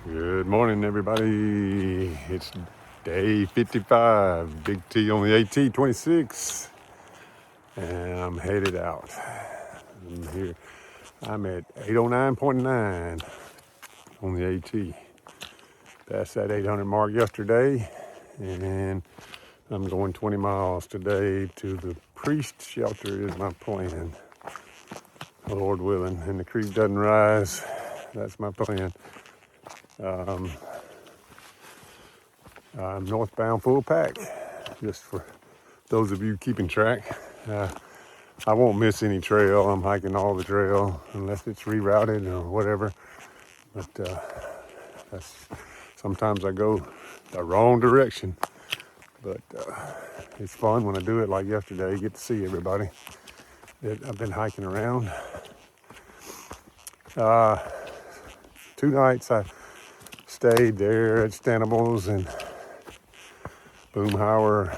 Good morning, everybody. It's day 55, Big T on the AT 26, and I'm headed out. I'm here. I'm at 809.9 on the AT. Passed that 800 mark yesterday, and I'm going 20 miles today to the priest shelter is my plan. Lord willing, and the creek doesn't rise. That's my plan. I'm northbound full pack, just for those of you keeping track. I won't miss any trail. I'm hiking all the trail unless it's rerouted or whatever. But sometimes I go the wrong direction. But it's fun when I do it like yesterday. You get to see everybody that I've been hiking around. 2 nights I stayed there at Stanibles, and Boomhauer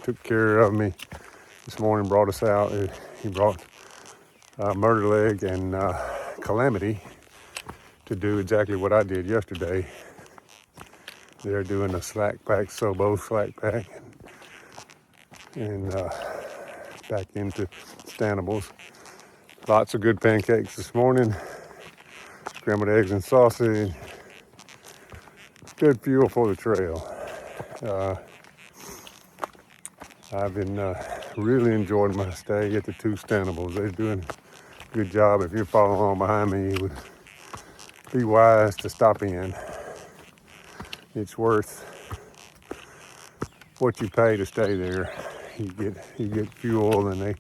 took care of me this morning, brought us out. He brought Murder Leg and Calamity to do exactly what I did yesterday. They're doing a slack pack, Sobo slack pack, and back into Stanibles. Lots of good pancakes this morning, scrambled eggs and sausage. Good fuel for the trail. I've been really enjoying my stay at the 2 Stanibles. They're doing a good job. If you're following along behind me, you would be wise to stop in. It's worth what you pay to stay there. You get fuel, and they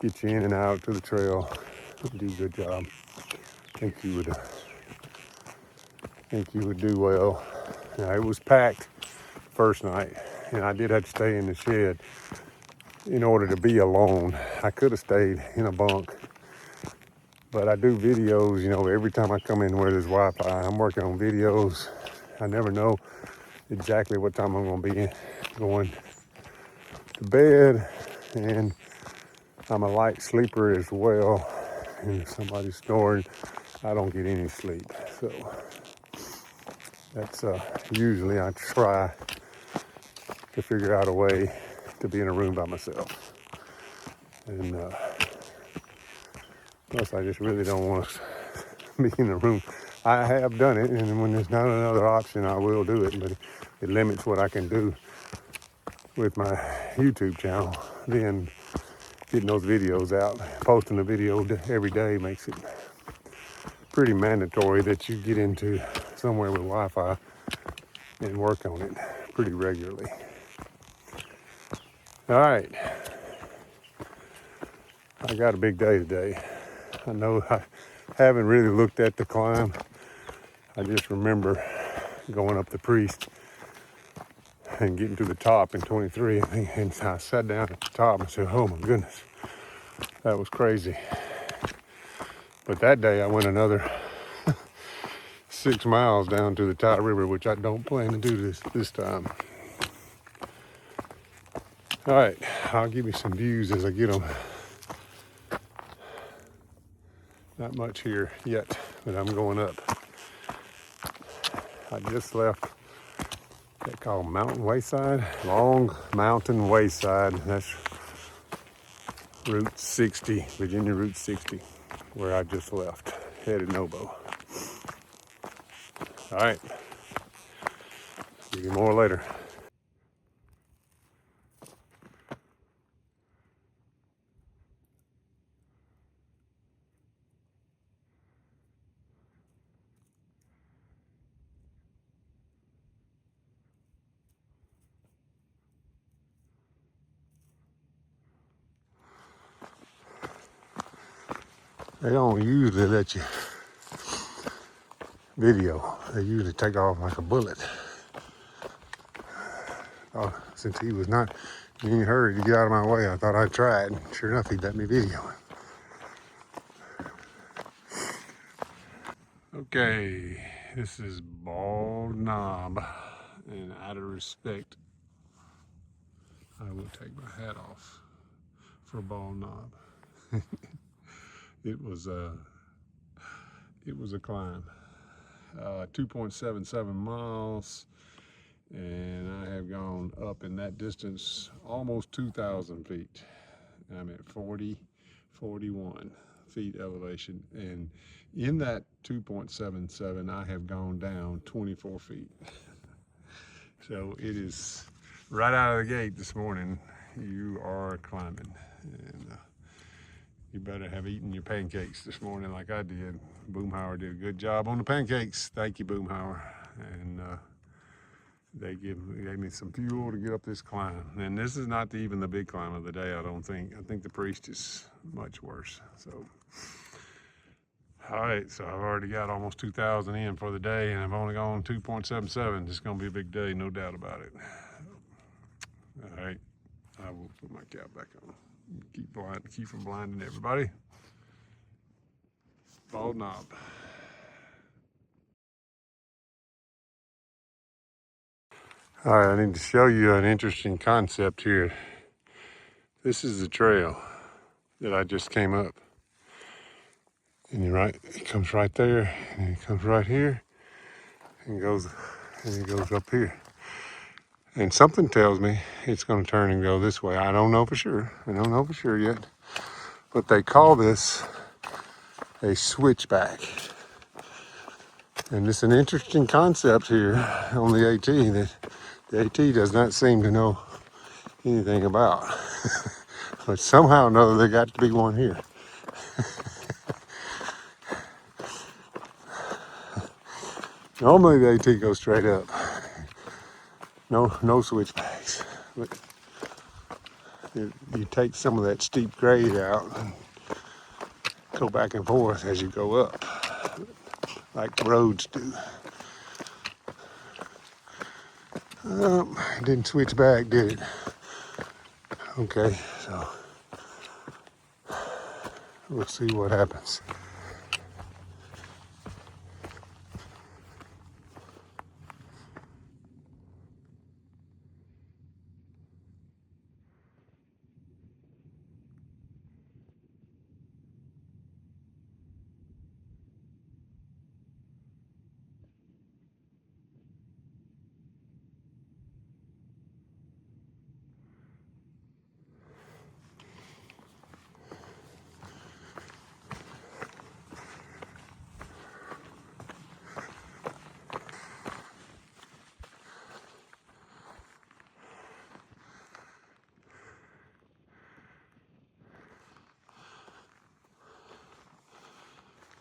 get you in and out to the trail. They do a good job. Think you would do well. Now, it was packed first night, and I did have to stay in the shed in order to be alone. I could have stayed in a bunk, but I do videos, every time I come in where there's Wi-Fi. I'm working on videos. I never know exactly what time I'm going to be going to bed, and I'm a light sleeper as well. And if somebody's snoring, I don't get any sleep. So that's usually I try to figure out a way to be in a room by myself. And plus, I just really don't want to be in a room. I have done it, and when there's not another option, I will do it. But it limits what I can do with my YouTube channel. Then getting those videos out, posting a video every day makes it pretty mandatory that you get into somewhere with Wi-Fi and work on it pretty regularly. All right, I got a big day today. I know I haven't really looked at the climb. I just remember going up the priest and getting to the top in 23, and I sat down at the top and said, oh my goodness, that was crazy. But that day I went another 6 miles down to the Tide River, which I don't plan to do this time. All right, I'll give you some views as I get them. Not much here yet, but I'm going up. I just left they call Mountain Wayside, Long Mountain Wayside. That's Route 60, Virginia Route 60, where I just left, headed Nobo. All right, give you more later. They don't usually let you video. They usually take off like a bullet. Oh, since he was not in any hurry to get out of my way, I thought I'd try it. And sure enough, he let me video him. Okay, this is Bald Knob, and out of respect, I will take my hat off for Bald Knob. It was a climb. 2.77 miles, and I have gone up in that distance almost 2,000 feet. I'm at 41 feet elevation, and in that 2.77 I have gone down 24 feet. So it is right out of the gate this morning. You are climbing, and you better have eaten your pancakes this morning like I did. Boomhauer did a good job on the pancakes. Thank you, Boomhauer. And they gave me some fuel to get up this climb. And this is not even the big climb of the day, I don't think. I think the Priest is much worse. So, all right, so I've already got almost 2,000 in for the day, and I've only gone 2.77. It's gonna be a big day, no doubt about it. All right, I will put my cap back on. Keep from blinding everybody. Bald knob. All right, I need to show you an interesting concept here. This is the trail that I just came up. And it comes right there, and it comes right here, and it goes up here. And something tells me it's going to turn and go this way. I don't know for sure. I don't know for sure yet. But they call this a switchback. And it's an interesting concept here on the AT that the AT does not seem to know anything about. But somehow or another, there got to be one here. Normally the AT goes straight up. No switchbacks. But you take some of that steep grade out and go back and forth as you go up, like roads do. It didn't switch back, did it? Okay, so we'll see what happens.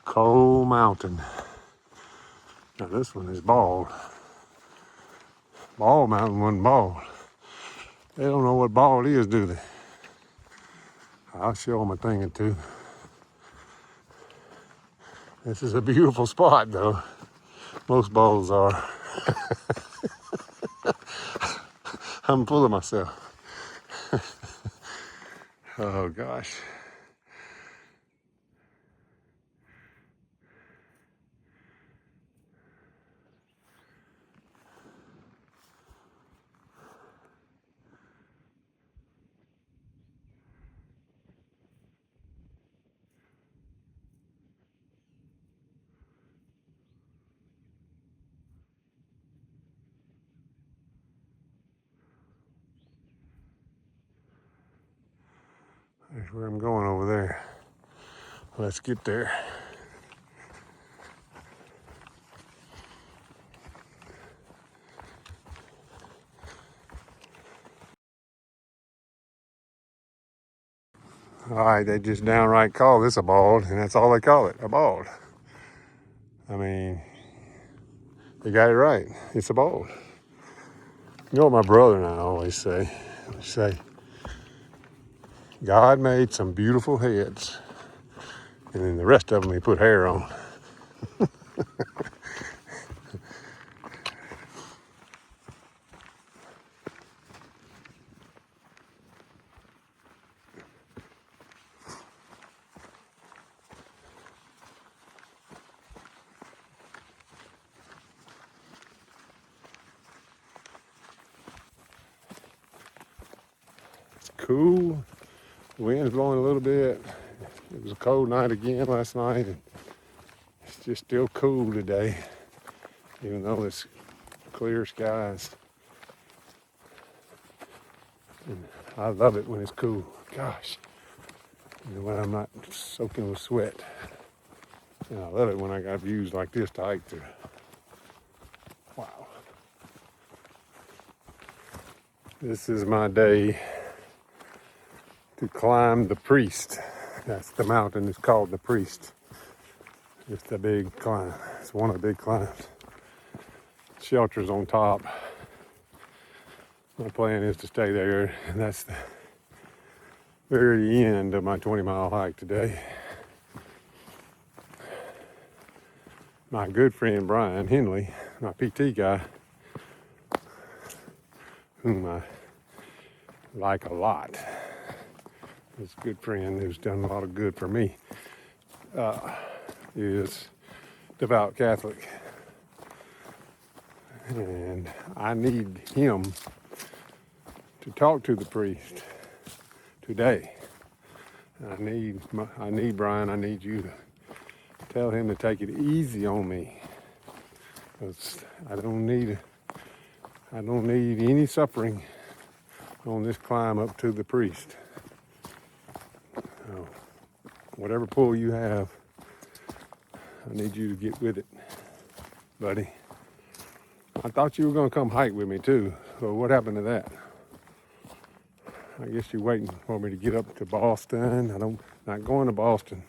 Coal Mountain. Now this one is bald. Bald Mountain wasn't bald. They don't know what bald is, do they? I'll show them a thing or two. This is a beautiful spot, though. Most balds are. I'm full of myself. Oh gosh. That's where I'm going over there. Let's get there. All right, they just downright call this a bald, and that's all they call it, a bald. I mean, they got it right. It's a bald. You know what my brother and I always say? We say, God made some beautiful heads, and then the rest of them he put hair on. It's cool. The wind's blowing a little bit. It was a cold night again last night, and it's just still cool today. even though it's clear skies. And I love it when it's cool. Gosh, when I'm not soaking with sweat. And I love it when I got views like this to hike through. Wow. This is my day to climb the Priest. That's the mountain. It's called the Priest. It's the big climb. It's one of the big climbs. Shelter's on top. My plan is to stay there, and that's the very end of my 20-mile hike today. My good friend Brian Henley, my PT guy, whom I like a lot, is a good friend who's done a lot of good for me, is devout Catholic. And I need him to talk to the priest today. I need Brian, I need you to tell him to take it easy on me. Because I don't need any suffering on this climb up to the priest. So, whatever pull you have, I need you to get with it, buddy. I thought you were going to come hike with me too. So what happened to that? I guess you're waiting for me to get up to Boston. Not going to Boston.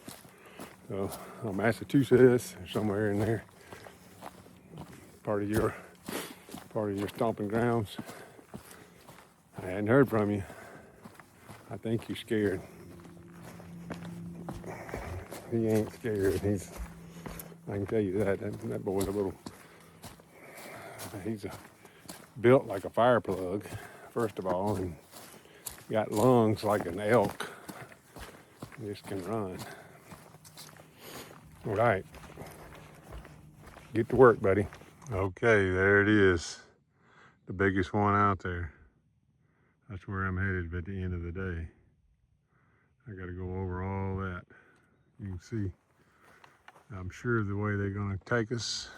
So Massachusetts or somewhere in there. Part of your stomping grounds. I hadn't heard from you. I think you're scared. He ain't scared. I can tell you that. That boy's he's built like a fire plug, first of all, and got lungs like an elk. He just can run. All right. Get to work, buddy. Okay, there it is. The biggest one out there. That's where I'm headed at the end of the day. I got to go over all that. You can see, I'm sure the way they're going to take us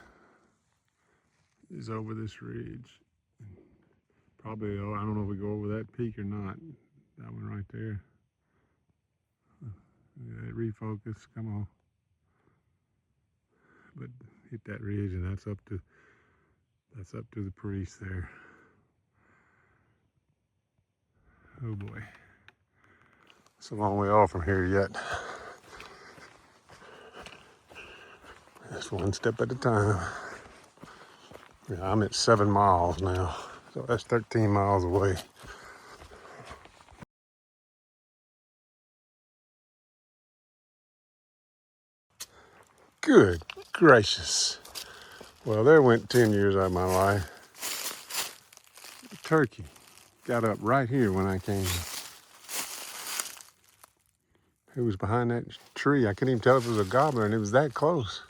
is over this ridge. Probably, I don't know if we go over that peak or not. That one right there. Yeah, refocus, come on. But hit that ridge, and that's up to the priest there. Oh boy. It's a long way off from here yet. Just one step at a time. Yeah, I'm at 7 miles now, so that's 13 miles away. Good gracious. Well, there went 10 years out of my life. The turkey got up right here when I came. It was behind that tree. I couldn't even tell if it was a gobbler, and it was that close.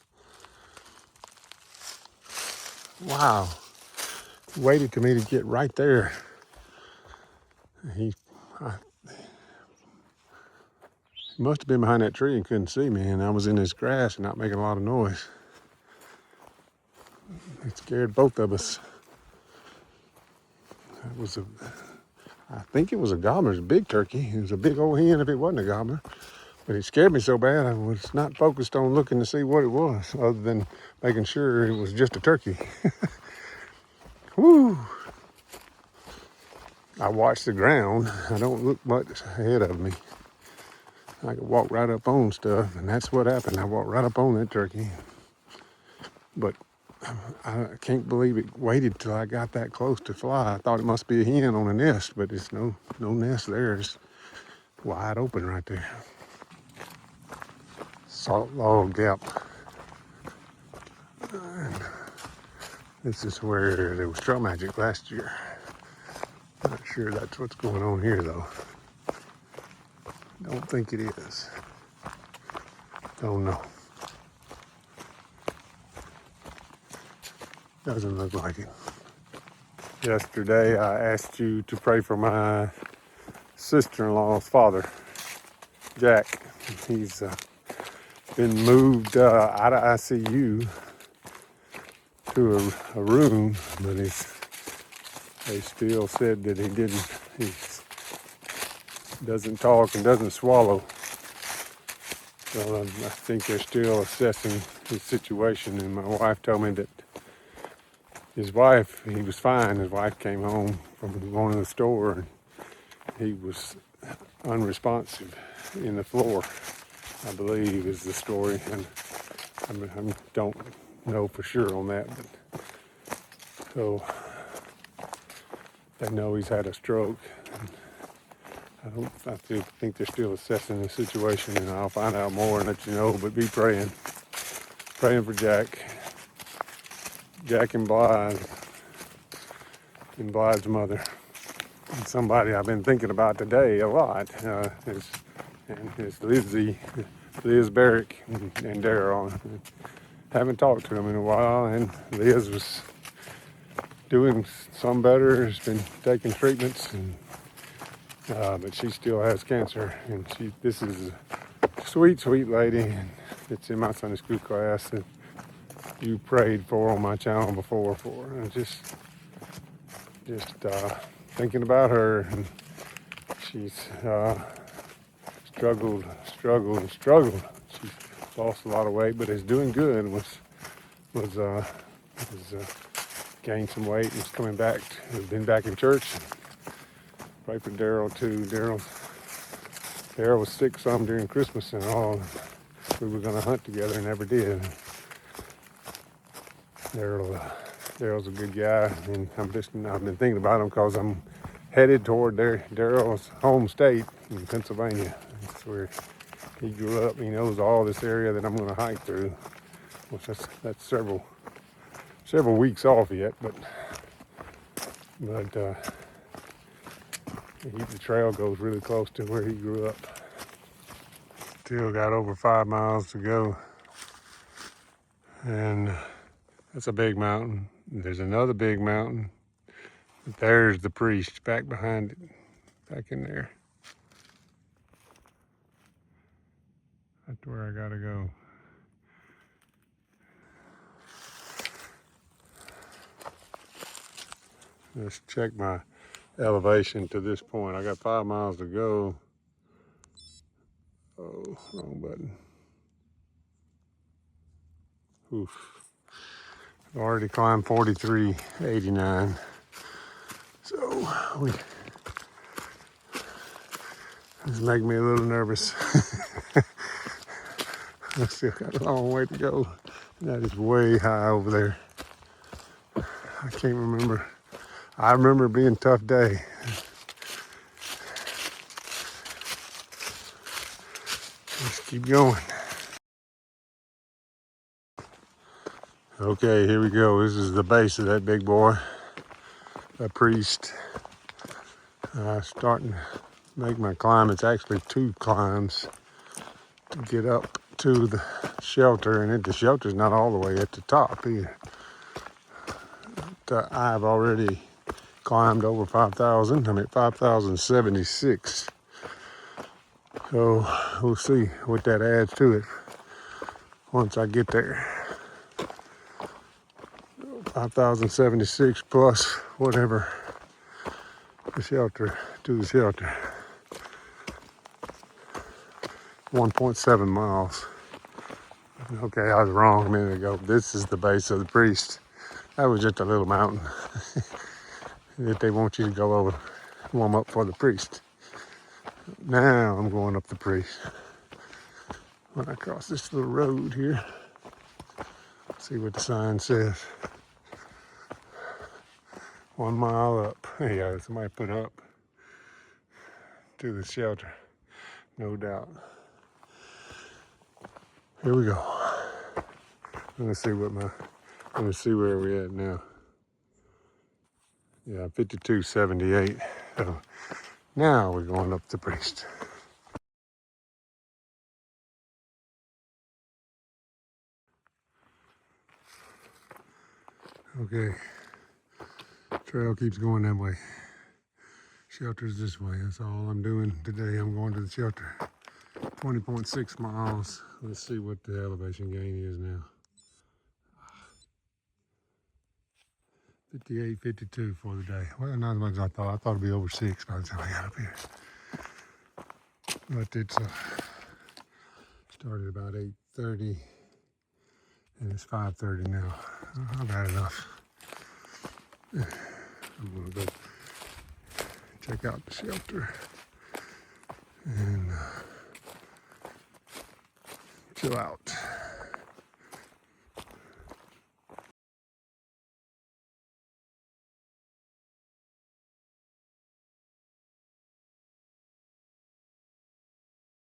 Wow. He waited for me to get right there. He must have been behind that tree and couldn't see me, and I was in this grass and not making a lot of noise. It scared both of us. I think it was a gobbler. It was a big turkey. It was a big old hen if it wasn't a gobbler. But it scared me so bad I was not focused on looking to see what it was, other than making sure it was just a turkey. Woo! I watched the ground. I don't look much ahead of me. I could walk right up on stuff, and that's what happened. I walked right up on that turkey. But I can't believe it waited till I got that close to fly. I thought it must be a hen on a nest, but it's no nest there. It's wide open right there. Salt Log Gap. This is where there was trail magic last year. Not sure that's what's going on here though. Don't think it is. Don't know. Doesn't look like it. Yesterday I asked you to pray for my sister-in-law's father, Jack. He's been moved out of ICU to a room, but they still said that he doesn't talk and doesn't swallow. So I think they're still assessing his situation. And my wife told me that he was fine. His wife came home from going to the store and he was unresponsive in the floor, I believe is the story. And I don't know for sure on that, but so they know he's had a stroke. I think they're still assessing the situation, and I'll find out more and let you know. But be praying for Jack and Blythe, and Blythe's mother. And somebody I've been thinking about today a lot is Liz Barrick and Daryl. Haven't talked to them in a while, and Liz was doing some better. Has been taking treatments, but she still has cancer. And this is a sweet lady, and it's in my Sunday school class that you prayed for on my channel before for. And just thinking about her, and she's struggled. She's lost a lot of weight, but is doing good. Was gained some weight and is coming back. Has been back in church. Pray for Daryl too. Daryl was sick some during Christmas and all. We were gonna hunt together and never did. Daryl's a good guy, and I've been thinking about him because I'm headed toward Daryl's home state in Pennsylvania. That's where he grew up. He knows all this area that I'm going to hike through, which that's several weeks off yet, but the trail goes really close to where he grew up. Still got over 5 miles to go, and that's a big mountain. There's another big mountain. There's the priest back behind it, back in there. That's where I gotta go. Let's check my elevation to this point. I got 5 miles to go. Oh, wrong button. Oof. I've already climbed 4389. So it's making me a little nervous. I still got a long way to go. That is way high over there. I can't remember. I remember it being a tough day. Let's keep going. Okay, here we go. This is the base of that big boy. A priest. Starting to make my climb. It's actually 2 climbs to get up to the shelter, and the shelter's not all the way at the top either. But, I've already climbed over 5,000. I'm at 5,076. So we'll see what that adds to it once I get there. 5,076 plus whatever the shelter to the shelter. 1.7 miles. Okay, I was wrong a minute ago. This is the base of the priest. That was just a little mountain that they want you to go over, warm up for the priest. Now I'm going up the priest. When I cross this little road here, see what the sign says. 1 mile up. Yeah, somebody put up to the shelter, no doubt. Here we go. Let me see where we're at now. Yeah, 5278. So now we're going up the priest. Okay. Trail keeps going that way. Shelter's this way. That's all I'm doing today. I'm going to the shelter. 20.6 miles. Let's see what the elevation gain is now. 58, 52 for the day. Well, not as much as I thought. I thought it'd be over 6 by the time I got up here. But it's started about 8:30 and it's 5:30 now. I've had enough. I'm gonna go check out the shelter and chill out.